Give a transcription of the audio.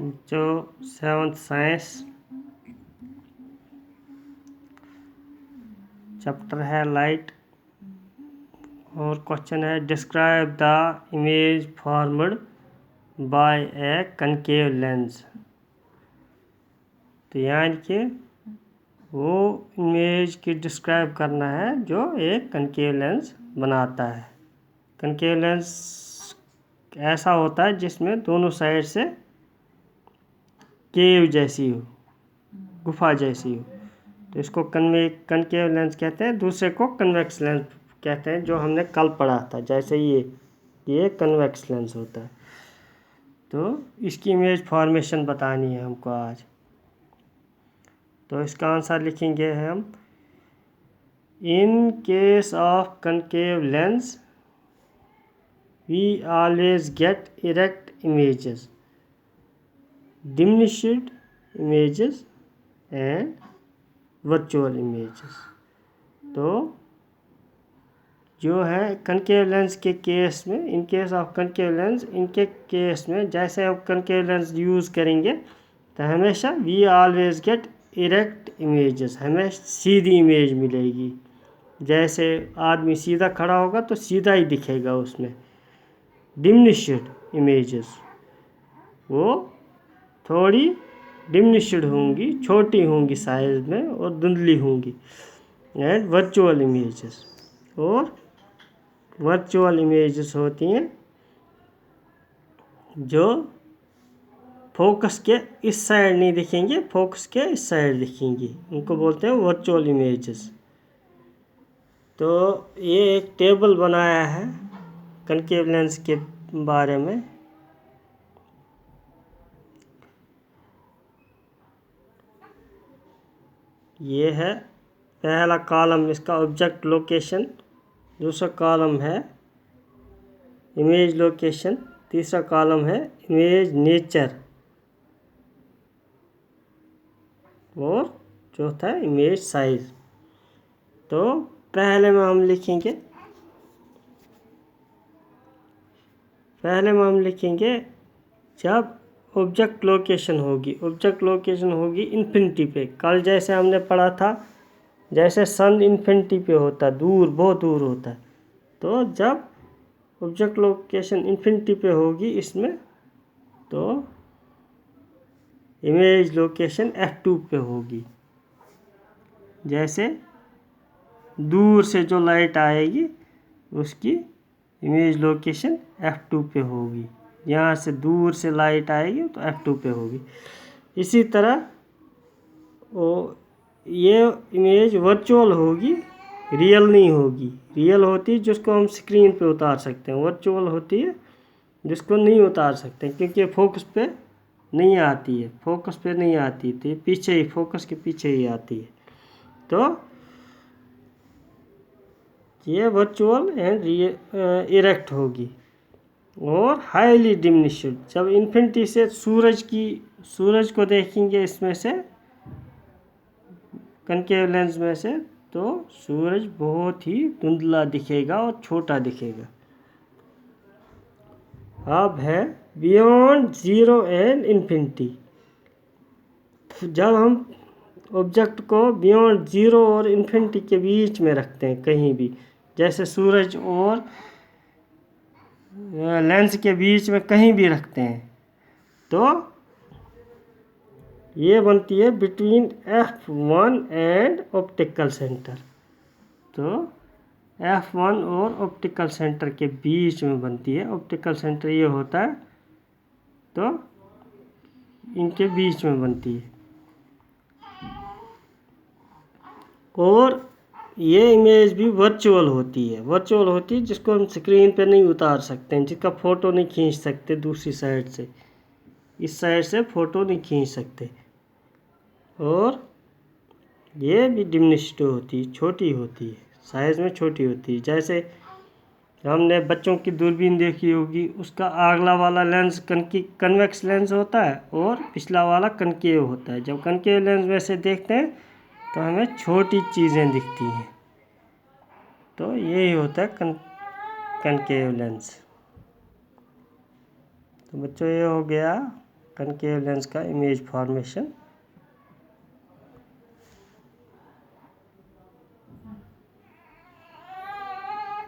जो 7th science chapter है light, और क्वेश्चन है describe the image formed by A concave lens. तो यानी कि वो इमेज की डिस्क्राइब करना है जो एक कनकेव लेंस बनाता है। कनकेव लेंस ऐसा होता है जिसमें दोनों साइड से केव जैसी हो, गुफा जैसी हो, तो इसको कनकेव लेंस कहते हैं। दूसरे को कन्वेक्स लेंस कहते हैं, जो हमने कल पढ़ा था। जैसे ये कन्वेक्स लेंस होता है। तो इसकी इमेज फॉर्मेशन बतानी है हमको आज। तो इसका आंसर लिखेंगे हम, in case of concave lens we always get erect images, diminished images and virtual images. तो जो है कनकेव लेंस के केस में, in case of concave lens, इनके केस में जैसे हम कनकेव लेंस यूज़ करेंगे तो हमेशा we always get erect images, हमें सीधी इमेज मिलेगी। जैसे आदमी सीधा खड़ा होगा तो सीधा ही दिखेगा उसमें। डिमिनिश्ड इमेजेस वो थोड़ी डिमिनिश्ड होंगी, छोटी होंगी साइज में और धुंधली होंगी। एंड वर्चुअल इमेजेस, और वर्चुअल इमेजेस होती हैं जो फोकस के इस साइड नहीं दिखेंगे, फोकस के इस साइड दिखेंगी, उनको बोलते हैं वर्चुअल इमेजेस। तो ये एक टेबल बनाया है कनकेव लेंस के बारे में। ये है पहला कॉलम इसका ऑब्जेक्ट लोकेशन, दूसरा कॉलम है इमेज लोकेशन, तीसरा कॉलम है इमेज नेचर, और चौथा है इमेज साइज। तो पहले में हम लिखेंगे जब ऑब्जेक्ट लोकेशन होगी इन्फिनिटी पे। कल जैसे हमने पढ़ा था, जैसे सन इन्फिनिटी पे होता है, दूर, बहुत दूर होता है। तो जब ऑब्जेक्ट लोकेशन इन्फिनिटी पे होगी इसमें, तो इमेज लोकेशन F2 पे होगी। जैसे दूर से जो लाइट आएगी उसकी इमेज लोकेशन F2 पे होगी। यहाँ से दूर से लाइट आएगी तो F2 पे होगी। इसी तरह ये इमेज वर्चुअल होगी, रियल नहीं होगी। रियल होती है जिसको हम स्क्रीन पे उतार सकते हैं, वर्चुअल होती है जिसको नहीं उतार सकते क्योंकि फोकस पे नहीं आती है, तो पीछे ही, फोकस के पीछे ही आती है। तो ये वर्चुअल एंड इरेक्ट होगी। और हाईली डिमिनिश्ड, जब इन्फिनिटी से सूरज को देखेंगे इसमें से, कनकेव लेंस में से, तो सूरज बहुत ही धुंधला दिखेगा और छोटा दिखेगा। अब है बियॉन्ड जीरो एंड इन्फिनिटी। जब हम ऑब्जेक्ट को बियॉन्ड जीरो और इन्फिनिटी के बीच में रखते हैं कहीं भी, जैसे सूरज और लेंस के बीच में कहीं भी रखते हैं, तो ये बनती है between F1 and optical centre. तो F1 और ऑप्टिकल सेंटर के बीच में बनती है। ऑप्टिकल सेंटर ये होता है, तो इनके बीच में बनती है। और ये इमेज भी वर्चुअल होती है जिसको हम स्क्रीन पे नहीं उतार सकते हैं, जिसका फ़ोटो नहीं खींच सकते दूसरी साइड से, इस साइड से फ़ोटो नहीं खींच सकते। और ये भी डिमिनिश्ड होती है, छोटी होती है, साइज़ में छोटी होती है। जैसे हमने बच्चों की दूरबीन देखी होगी, उसका अगला वाला लेंस कन्वेक्स लेंस होता है और पिछला वाला कनकेव होता है। जब कनकेव लेंस में से देखते हैं तो हमें छोटी चीज़ें दिखती हैं। तो यही होता है कनकेव लेंस। तो बच्चों ये हो गया कनकेव लेंस का इमेज फॉर्मेशन